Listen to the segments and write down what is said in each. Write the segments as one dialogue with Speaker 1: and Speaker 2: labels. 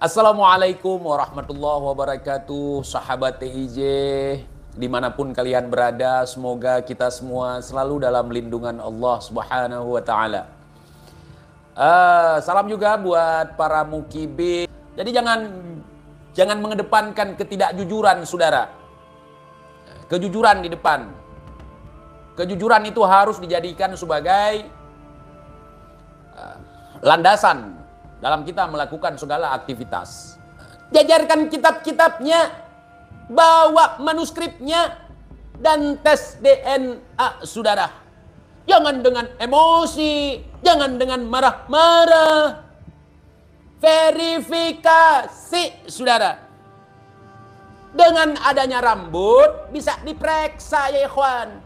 Speaker 1: Assalamualaikum warahmatullahi wabarakatuh, sahabat TIJ, dimanapun kalian berada, semoga kita semua selalu dalam lindungan Allah Subhanahu wa Ta'ala. Salam juga buat para mukibin. Jadi jangan mengedepankan ketidakjujuran, saudara. Kejujuran di depan. Kejujuran itu harus dijadikan sebagai landasan dalam kita melakukan segala aktivitas. Jajarkan kitab-kitabnya, bawa manuskripnya, dan tes DNA, saudara. Jangan dengan emosi, jangan dengan marah-marah. Verifikasi, saudara. Dengan adanya rambut bisa diperiksa, ya ikhwan.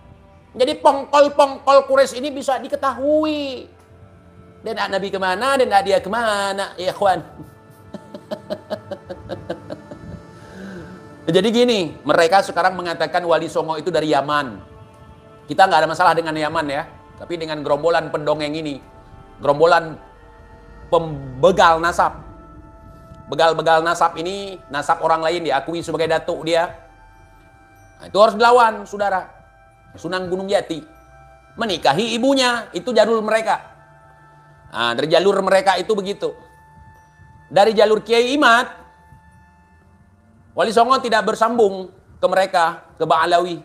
Speaker 1: Jadi pongkol-pongkol Quraisy ini bisa diketahui. Dan Nabi kemana, dan dia kemana, ya ikhwan. Jadi gini, mereka sekarang mengatakan Wali Songo itu dari Yaman. Kita nggak ada masalah dengan Yaman ya. Tapi dengan gerombolan pendongeng ini, gerombolan pembegal nasab. Begal-begal nasab ini, nasab orang lain diakui sebagai datuk dia. Nah, itu harus dilawan, saudara. Sunan Gunung Jati menikahi ibunya, itu jalur mereka. Nah, dari jalur mereka itu begitu. Dari jalur Kiai Imad, Wali Songo tidak bersambung ke mereka, ke Ba'alawi.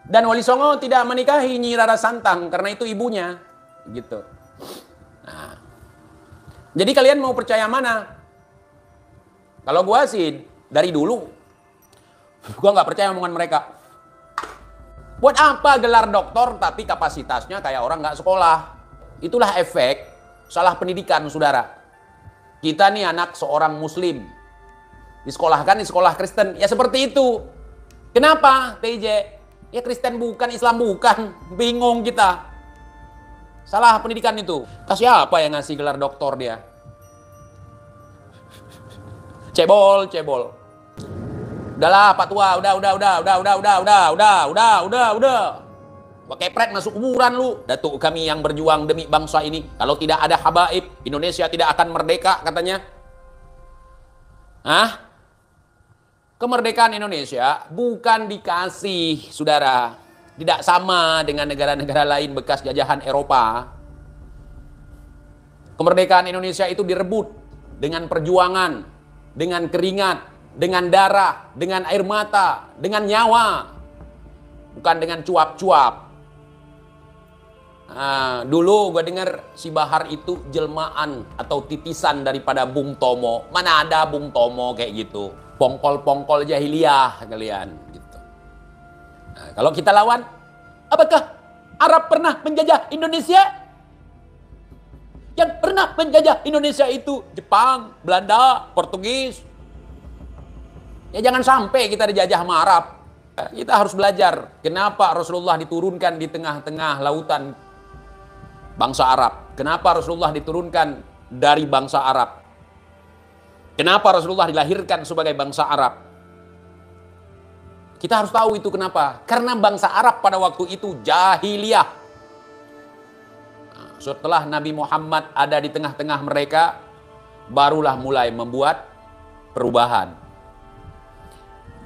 Speaker 1: Dan Wali Songo tidak menikahi Nyi Rara Santang karena itu ibunya, gitu. Nah, jadi kalian mau percaya mana? Kalau gua sih dari dulu, gua nggak percaya omongan mereka. Buat apa gelar doktor tapi kapasitasnya kayak orang nggak sekolah? Itulah efek salah pendidikan, saudara. Kita nih anak seorang muslim, disekolahkan di sekolah Kristen, ya seperti itu. Kenapa, TJ? Ya Kristen bukan, Islam bukan, bingung kita. Salah pendidikan itu. Kasih apa yang ngasih gelar doktor dia? Cebol. Udahlah, Pak Tua, udah. Pakai pret masuk kuburan lu. Datuk kami yang berjuang demi bangsa ini. Kalau tidak ada habaib, Indonesia tidak akan merdeka, katanya. Hah? Kemerdekaan Indonesia bukan dikasih, saudara. Tidak sama dengan negara-negara lain bekas jajahan Eropa. Kemerdekaan Indonesia itu direbut dengan perjuangan, dengan keringat, dengan darah, dengan air mata, dengan nyawa. Bukan dengan cuap-cuap. Nah, dulu gue dengar si Bahar itu jelmaan atau titisan daripada Bung Tomo. Mana ada Bung Tomo kayak gitu. Pongkol-pongkol jahiliyah kalian. Gitu. Nah, kalau kita lawan, apakah Arab pernah menjajah Indonesia? Yang pernah menjajah Indonesia itu Jepang, Belanda, Portugis. Ya jangan sampai kita dijajah sama Arab. Kita harus belajar kenapa Rasulullah diturunkan di tengah-tengah lautan bangsa Arab. Kenapa Rasulullah diturunkan dari bangsa Arab? Kenapa Rasulullah dilahirkan sebagai bangsa Arab? Kita harus tahu itu kenapa. Karena bangsa Arab pada waktu itu jahiliyah. Setelah Nabi Muhammad ada di tengah-tengah mereka, barulah mulai membuat perubahan.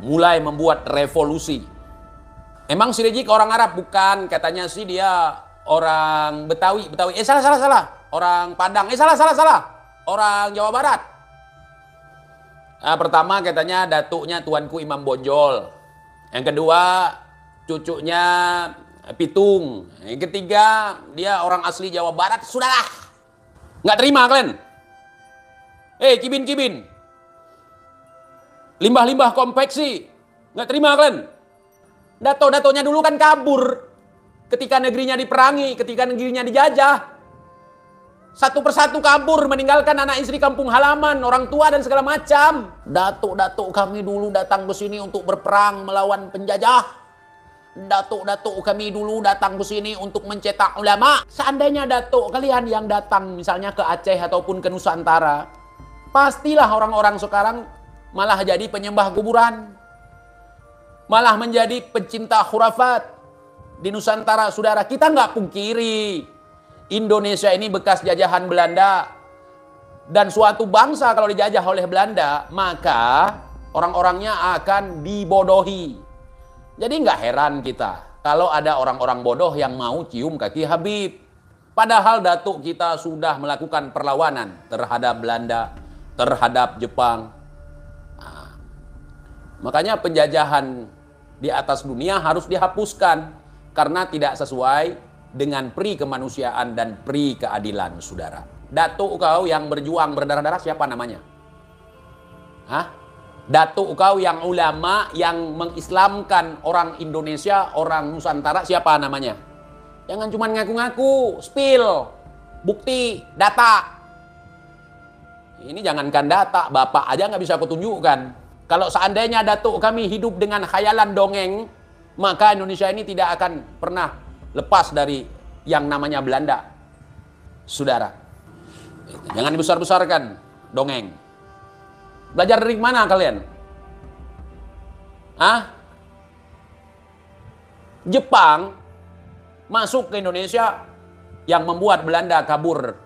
Speaker 1: Mulai membuat revolusi. Emang si Rizik orang Arab? Bukan, katanya sih dia orang Betawi. Salah. Orang Padang. Salah. Orang Jawa Barat. Nah, pertama katanya datuknya Tuanku Imam Bonjol. Yang kedua cucunya Pitung. Yang ketiga dia orang asli Jawa Barat. Sudahlah. Nggak terima kalian? Kibin. Limbah-limbah konveksi. Nggak terima kalian? Dato-datonya dulu kan kabur. Ketika negerinya diperangi, ketika negerinya dijajah. Satu persatu kabur, meninggalkan anak istri kampung halaman, orang tua dan segala macam. Datuk-datuk kami dulu datang ke sini untuk berperang melawan penjajah. Datuk-datuk kami dulu datang ke sini untuk mencetak ulama. Seandainya datuk kalian yang datang misalnya ke Aceh ataupun ke Nusantara, pastilah orang-orang sekarang malah jadi penyembah kuburan. Malah menjadi pencinta khurafat. Di Nusantara, saudara, kita nggak pungkiri Indonesia ini bekas jajahan Belanda. Dan suatu bangsa kalau dijajah oleh Belanda, maka orang-orangnya akan dibodohi. Jadi nggak heran kita kalau ada orang-orang bodoh yang mau cium kaki Habib. Padahal datuk kita sudah melakukan perlawanan terhadap Belanda, terhadap Jepang. Nah, makanya penjajahan di atas dunia harus dihapuskan karena tidak sesuai dengan pri kemanusiaan dan pri keadilan, saudara. Datuk kau yang berjuang berdarah-darah siapa namanya? Hah? Datuk kau yang ulama yang mengislamkan orang Indonesia, orang Nusantara siapa namanya? Jangan cuma ngaku-ngaku, spill, bukti, data. Ini jangankan data, bapak aja nggak bisa aku tunjukkan. Kalau seandainya datuk kami hidup dengan khayalan dongeng, maka Indonesia ini tidak akan pernah lepas dari yang namanya Belanda. Saudara. Jangan dibesar-besarkan dongeng. Belajar dari mana kalian? Jepang masuk ke Indonesia yang membuat Belanda kabur.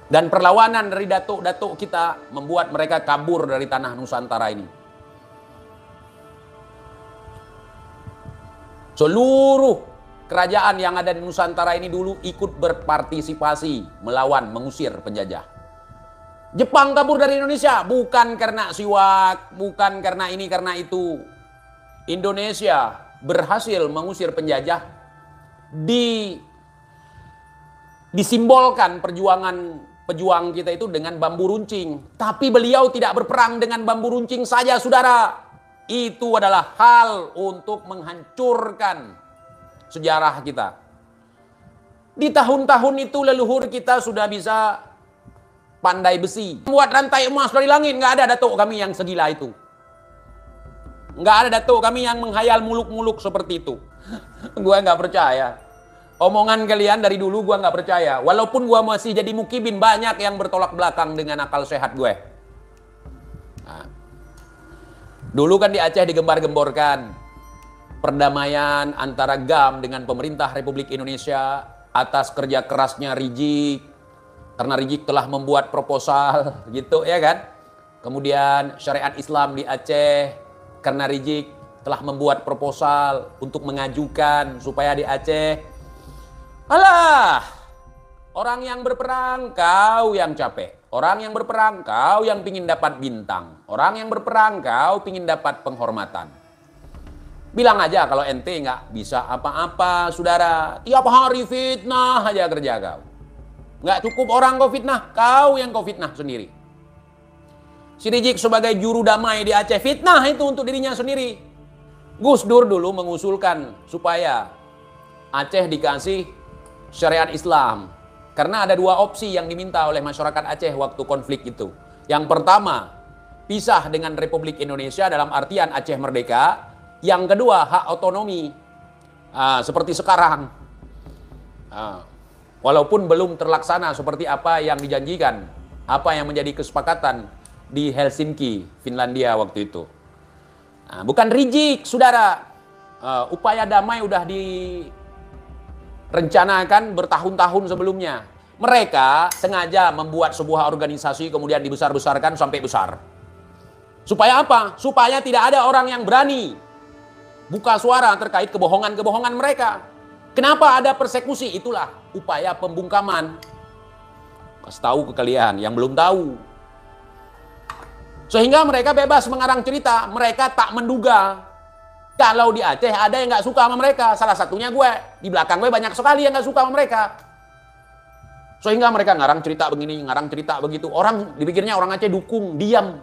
Speaker 1: Dan perlawanan dari datuk-datuk kita membuat mereka kabur dari tanah Nusantara ini. Seluruh kerajaan yang ada di Nusantara ini dulu ikut berpartisipasi melawan, mengusir penjajah. Jepang kabur dari Indonesia bukan karena siwak, bukan karena ini, karena itu. Indonesia berhasil mengusir penjajah, disimbolkan pejuang kita itu dengan bambu runcing. Tapi beliau tidak berperang dengan bambu runcing saja, saudara. Itu adalah hal untuk menghancurkan sejarah kita. Di tahun-tahun itu leluhur kita sudah bisa pandai besi. Buat rantai emas dari langit, nggak ada datuk kami yang segila itu. Nggak ada datuk kami yang menghayal muluk-muluk seperti itu. Gua nggak percaya. Omongan kalian dari dulu gua nggak percaya. Walaupun gua masih jadi mukibin, banyak yang bertolak belakang dengan akal sehat gue. Nah. Dulu kan di Aceh digembar-gemborkan perdamaian antara GAM dengan pemerintah Republik Indonesia atas kerja kerasnya Rizik. Karena Rizik telah membuat proposal gitu ya kan. Kemudian syariat Islam di Aceh karena Rizik telah membuat proposal untuk mengajukan supaya di Aceh. Alah, orang yang berperang kau yang capek. Orang yang berperang kau yang pingin dapat bintang. Orang yang berperang kau pingin dapat penghormatan. Bilang aja kalau ente nggak bisa apa-apa, saudara. Tiap hari fitnah aja kerja kau. Nggak cukup orang kau fitnah, kau yang kau fitnah sendiri. Si Rizik sebagai juru damai di Aceh, fitnah itu untuk dirinya sendiri. Gus Dur dulu mengusulkan supaya Aceh dikasih syariat Islam. Karena ada dua opsi yang diminta oleh masyarakat Aceh waktu konflik itu. Yang pertama, pisah dengan Republik Indonesia dalam artian Aceh merdeka. Yang kedua, hak otonomi. Seperti sekarang. Walaupun belum terlaksana seperti apa yang dijanjikan. Apa yang menjadi kesepakatan di Helsinki, Finlandia waktu itu. Bukan Rizik, saudara. Upaya damai udah direncanakan bertahun-tahun sebelumnya. Mereka sengaja membuat sebuah organisasi kemudian dibesar-besarkan sampai besar. Supaya apa? Supaya tidak ada orang yang berani buka suara terkait kebohongan-kebohongan mereka. Kenapa ada persekusi? Itulah upaya pembungkaman. Kasih tahu ke kalian yang belum tahu. Sehingga mereka bebas mengarang cerita. Mereka tak menduga kalau di Aceh ada yang nggak suka sama mereka. Salah satunya gue. Di belakang gue banyak sekali yang nggak suka sama mereka. Sehingga mereka ngarang cerita begini, ngarang cerita begitu. Orang dipikirnya orang Aceh dukung, diam.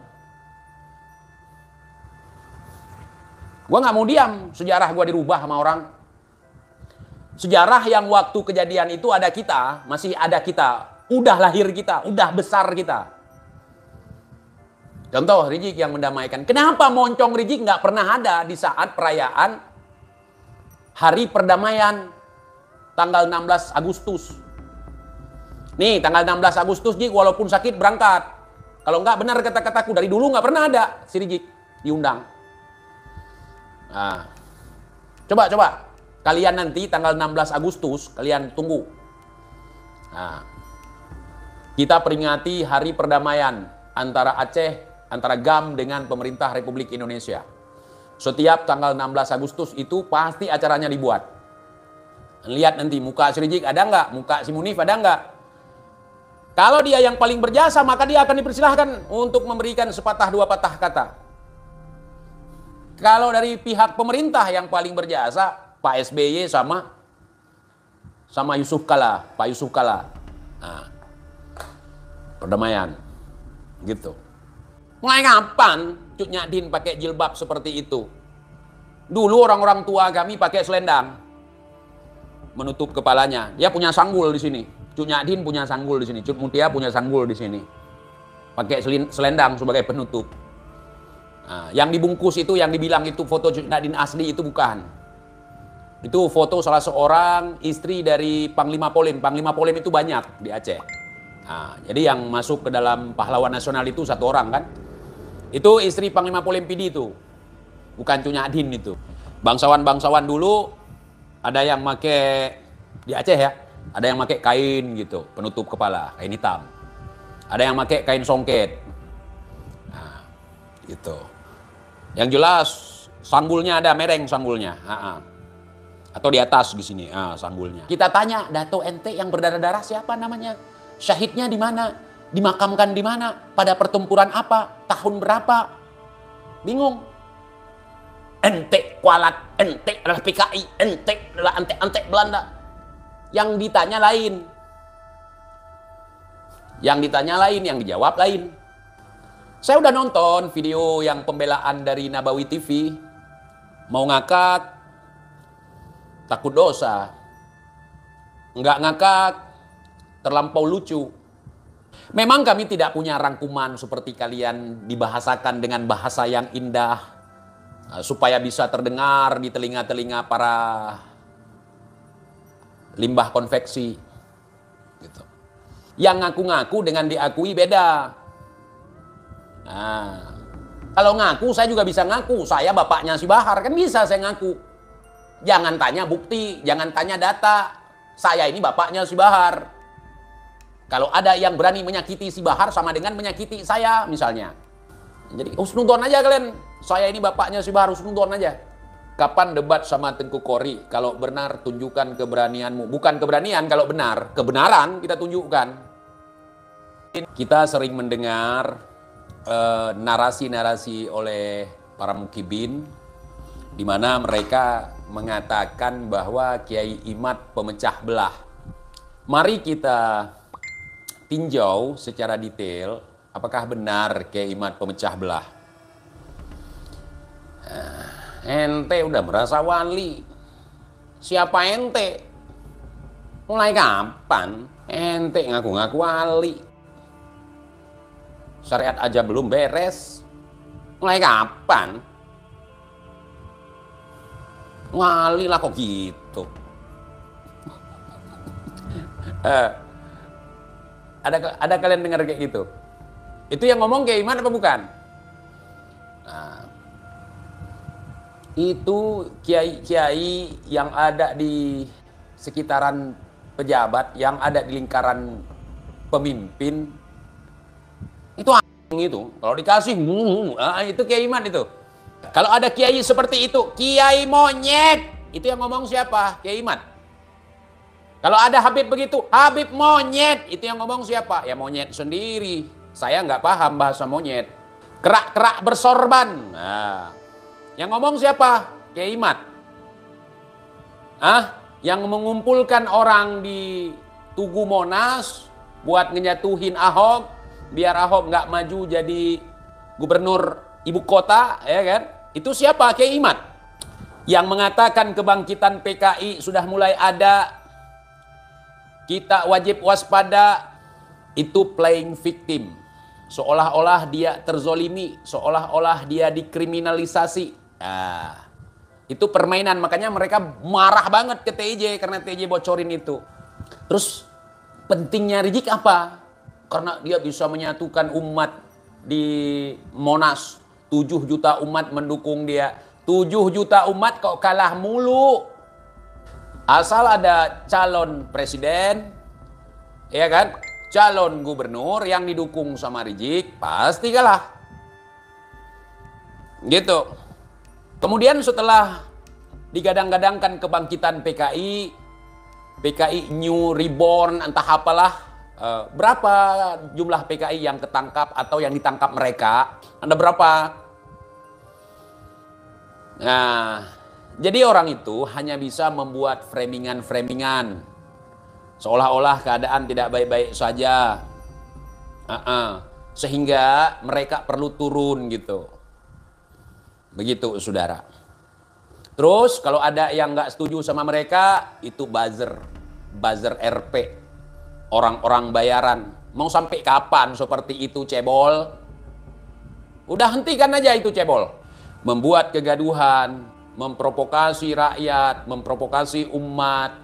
Speaker 1: Gue nggak mau diam. Sejarah gue dirubah sama orang. Sejarah yang waktu kejadian itu ada kita, masih ada kita. Udah lahir kita, udah besar kita. Contoh Rizik yang mendamaikan. Kenapa moncong Rizik nggak pernah ada di saat perayaan Hari Perdamaian tanggal 16 Agustus? Nih tanggal 16 Agustus Jik walaupun sakit berangkat. Kalau nggak benar kata-kataku dari dulu nggak pernah ada si Rizik diundang. Nah, coba kalian nanti tanggal 16 Agustus kalian tunggu. Nah, Kita peringati Hari Perdamaian antara Aceh, antara GAM dengan pemerintah Republik Indonesia. Setiap tanggal 16 Agustus itu pasti acaranya dibuat. Lihat nanti muka si Rizik ada nggak, muka si Munif ada nggak. Kalau dia yang paling berjasa, maka dia akan dipersilahkan untuk memberikan sepatah dua patah kata. Kalau dari pihak pemerintah yang paling berjasa, Pak SBY sama Yusuf Kala, Pak Yusuf Kala. Nah, perdamaian, gitu. Mulai kapan Cut Nyak pakai jilbab seperti itu? Dulu orang-orang tua kami pakai selendang, menutup kepalanya. Dia punya sanggul di sini. Cut Nyak punya sanggul di sini. Cut Mutia punya sanggul di sini. Pakai selendang sebagai penutup. Nah, yang dibungkus itu, yang dibilang itu foto Cut Nyak asli itu bukan. Itu foto salah seorang istri dari Panglima Polim. Panglima Polim itu banyak di Aceh. Nah, jadi yang masuk ke dalam pahlawan nasional itu satu orang kan. Itu istri Panglima Polim PD itu. Bukan Cut Nyak itu. Bangsawan-bangsawan dulu ada yang pakai di Aceh ya. Ada yang pakai kain gitu, penutup kepala, kain hitam. Ada yang pakai kain songket. Nah, gitu. Yang jelas sanggulnya ada, mereng sanggulnya. Atau di atas di sini, sanggulnya. Kita tanya, Dato ente yang berdarah-darah siapa namanya? Syahidnya di mana? Dimakamkan di mana? Pada pertempuran apa? Tahun berapa? Bingung. Ente kualat, ente adalah PKI, ente adalah ante-ante Belanda. Yang ditanya lain. Yang ditanya lain, yang dijawab lain. Saya udah nonton video yang pembelaan dari Nabawi TV. Mau ngakak, takut dosa. Nggak ngakak, terlampau lucu. Memang kami tidak punya rangkuman seperti kalian dibahasakan dengan bahasa yang indah, supaya bisa terdengar di telinga-telinga para limbah konveksi. Gitu. Yang ngaku-ngaku dengan diakui beda. Nah, kalau ngaku saya juga bisa ngaku, saya bapaknya si Bahar, kan bisa saya ngaku. Jangan tanya bukti, jangan tanya data. Saya ini bapaknya si Bahar. Kalau ada yang berani menyakiti si Bahar sama dengan menyakiti saya misalnya. Jadi husnudon aja kalian. Saya ini bapaknya si Bahar, husnudon aja. Kapan debat sama Tengku Kori? Kalau benar tunjukkan keberanianmu. Bukan keberanian kalau benar. Kebenaran kita tunjukkan. Kita sering mendengar narasi-narasi oleh para mukibin, di mana mereka mengatakan bahwa Kiai Imad pemecah belah. Mari kita tinjau secara detail apakah benar Kiai Imad pemecah belah. Ente udah merasa wali. Siapa ente? Mulai kapan ente ngaku-ngaku wali? Syariat aja belum beres. Mulai kapan? Wali lah kok gitu. Ada kalian dengar kayak gitu? Itu yang ngomong Kiai Imad apa bukan? Nah, itu kiai-kiai yang ada di sekitaran pejabat, yang ada di lingkaran pemimpin, itu kalau dikasih itu Kiai Imad itu. Kalau ada kiai seperti itu, kiai monyet, itu yang ngomong siapa? Kiai Imad. Kalau ada Habib begitu, Habib monyet, itu yang ngomong siapa? Ya monyet sendiri. Saya nggak paham bahasa monyet. Kerak-kerak bersorban. Nah, yang ngomong siapa? Kiai Imad. Yang mengumpulkan orang di Tugu Monas buat ngejatuhin Ahok, biar Ahok nggak maju jadi gubernur ibu kota, ya kan? Itu siapa? Kiai Imad. Yang mengatakan kebangkitan PKI sudah mulai ada, kita wajib waspada, itu playing victim. Seolah-olah dia terzolimi, seolah-olah dia dikriminalisasi. Nah, itu permainan, makanya mereka marah banget ke TIJ karena TIJ bocorin itu. Terus pentingnya Rizik apa? Karena dia bisa menyatukan umat di Monas. 7 juta umat mendukung dia. 7 juta umat kok kalah mulu. Asal ada calon presiden, ya kan? calon gubernur yang didukung sama Rizik pasti kalah. Gitu. Kemudian setelah digadang-gadangkan kebangkitan PKI New Reborn, entah apalah, berapa jumlah PKI yang ketangkap atau yang ditangkap mereka? Ada berapa? Nah, jadi orang itu hanya bisa membuat framingan-framingan. Seolah-olah keadaan tidak baik-baik saja. Sehingga mereka perlu turun gitu. Begitu, saudara. Terus kalau ada yang nggak setuju sama mereka, itu buzzer RP. Orang-orang bayaran. Mau sampai kapan seperti itu, cebol? Udah hentikan aja itu, cebol. Membuat kegaduhan, memprovokasi rakyat, memprovokasi umat,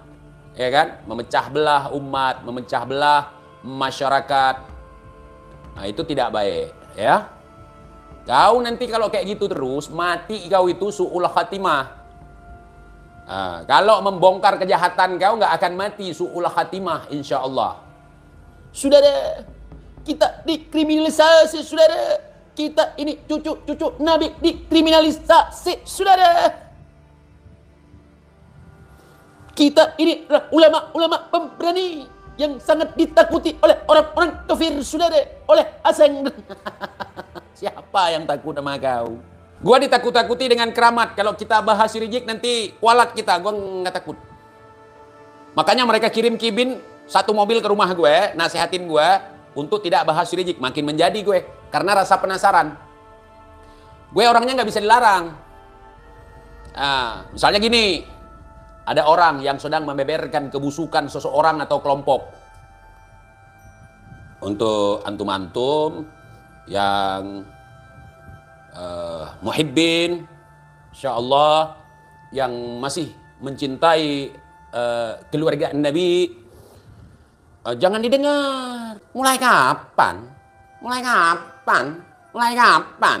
Speaker 1: ya kan? Memecah belah umat, memecah belah masyarakat. Nah, itu tidak baik, ya. Kau nanti kalau kayak gitu terus, mati kau itu su'ul khatimah. Nah, kalau membongkar kejahatan kau nggak akan mati su'ul khatimah, insya Allah. Saudara, kita dikriminalisasi, saudara. Kita ini cucu Nabi dikriminalisasi, saudara. Kita ini ulama-ulama pemberani yang sangat ditakuti oleh orang-orang kafir, saudara. Oleh asing. Siapa yang takut sama kau? Gua ditakut-takuti dengan keramat. Kalau kita bahas Rizik nanti kualat kita. Gua nggak takut. Makanya mereka kirim Kibin satu mobil ke rumah gue, nasihatin gue untuk tidak bahas Rizik. Makin menjadi gue. Karena rasa penasaran. Gue orangnya nggak bisa dilarang. Nah, misalnya gini. Ada orang yang sedang membeberkan kebusukan seseorang atau kelompok. Untuk antum-antum yang muhibbin, insya Allah, yang masih mencintai keluarga Nabi, jangan didengar. Mulai kapan? Mulai kapan?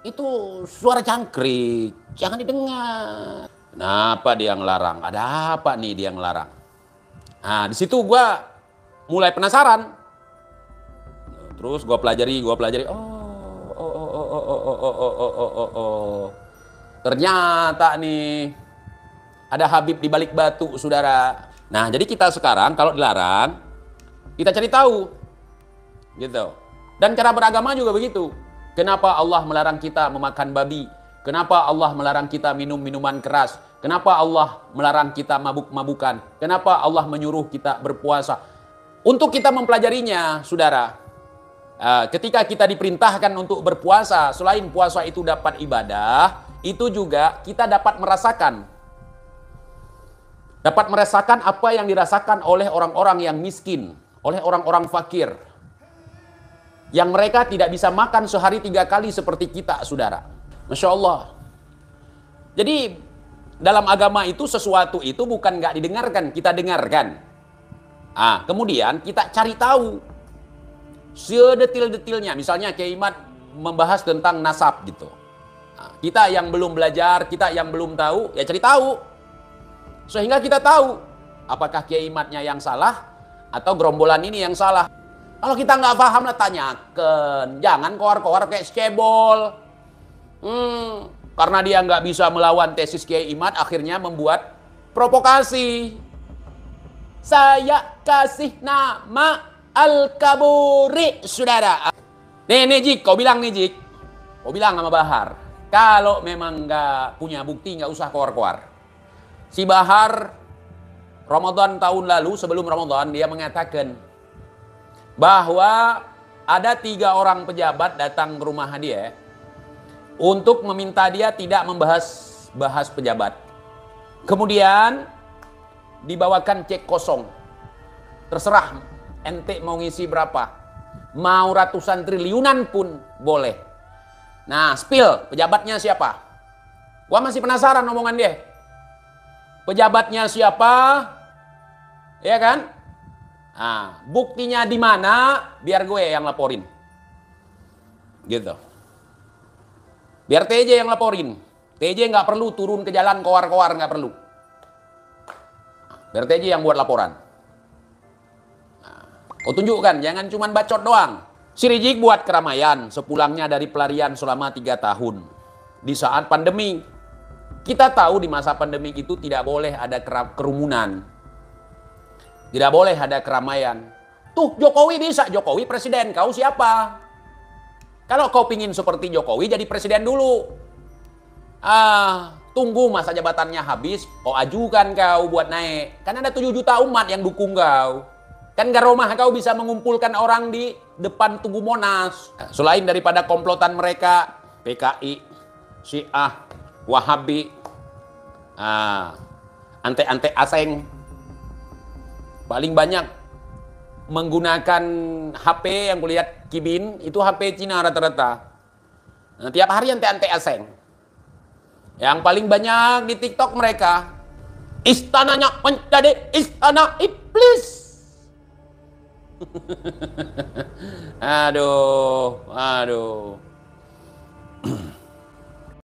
Speaker 1: Itu suara jangkrik, jangan didengar. Kenapa dia ngelarang? Ada apa nih dia ngelarang? Nah, di situ gue mulai penasaran. Terus gue pelajari. Ternyata nih ada Habib di balik batu, saudara. Nah, jadi kita sekarang kalau dilarang, kita cari tahu. Gitu. Dan cara beragama juga begitu. Kenapa Allah melarang kita memakan babi? Kenapa Allah melarang kita minum minuman keras? Kenapa Allah melarang kita mabuk-mabukan? Kenapa Allah menyuruh kita berpuasa? Untuk kita mempelajarinya, saudara, ketika kita diperintahkan untuk berpuasa, selain puasa itu dapat ibadah, itu juga kita dapat merasakan apa yang dirasakan oleh orang-orang yang miskin, oleh orang-orang fakir, yang mereka tidak bisa makan sehari 3 kali seperti kita, saudara. Masya Allah. Jadi dalam agama itu sesuatu itu bukan nggak didengarkan, kita dengarkan. Kemudian kita cari tahu sedetil-detilnya. Misalnya Kiai Imad membahas tentang nasab gitu. Kita yang belum belajar, kita yang belum tahu, ya cari tahu. Sehingga kita tahu apakah Kiai Imadnya yang salah atau gerombolan ini yang salah. Kalau kita nggak paham lah tanyakan. Jangan koar-koar kayak cebol. Karena dia nggak bisa melawan tesis Kiai Imad, akhirnya membuat provokasi. Saya kasih nama Al-Kaburi, saudara. Nih Jik, kau bilang nih Jik. Kau bilang sama Bahar. Kalau memang nggak punya bukti, nggak usah koar-koar. Si Bahar, Ramadan tahun lalu, sebelum Ramadan, dia mengatakan bahwa ada 3 orang pejabat datang ke rumah dia untuk meminta dia tidak bahas pejabat. Kemudian dibawakan cek kosong. Terserah ente mau ngisi berapa. Mau ratusan triliunan pun boleh. Nah, spill pejabatnya siapa? Gua masih penasaran omongan dia. Pejabatnya siapa? Ya kan? Nah, buktinya di mana? Biar gue yang laporin. Gitu. Biar TJ yang laporin. TJ nggak perlu turun ke jalan koar-koar, nggak perlu. Biar TJ yang buat laporan. Nah, Kau tunjukkan, jangan cuma bacot doang. Si Rizik buat keramaian sepulangnya dari pelarian selama 3 tahun. Di saat pandemi. Kita tahu di masa pandemi itu tidak boleh ada kerumunan. Tidak boleh ada keramaian. Tuh Jokowi bisa, Jokowi presiden, kau siapa? Kalau kau pingin seperti Jokowi jadi presiden dulu. Tunggu masa jabatannya habis, kau ajukan kau buat naik. Kan ada 7 juta umat yang dukung kau. Kan gak rumah kau bisa mengumpulkan orang di depan Tugu Monas. Selain daripada komplotan mereka, PKI, Syiah, Wahabi, ante-ante asing, paling banyak menggunakan HP yang kulihat Kibin, itu HP Cina rata-rata. Nah, tiap hari ante-ante asing. Yang paling banyak di TikTok mereka, istananya menjadi istana iblis. Aduh.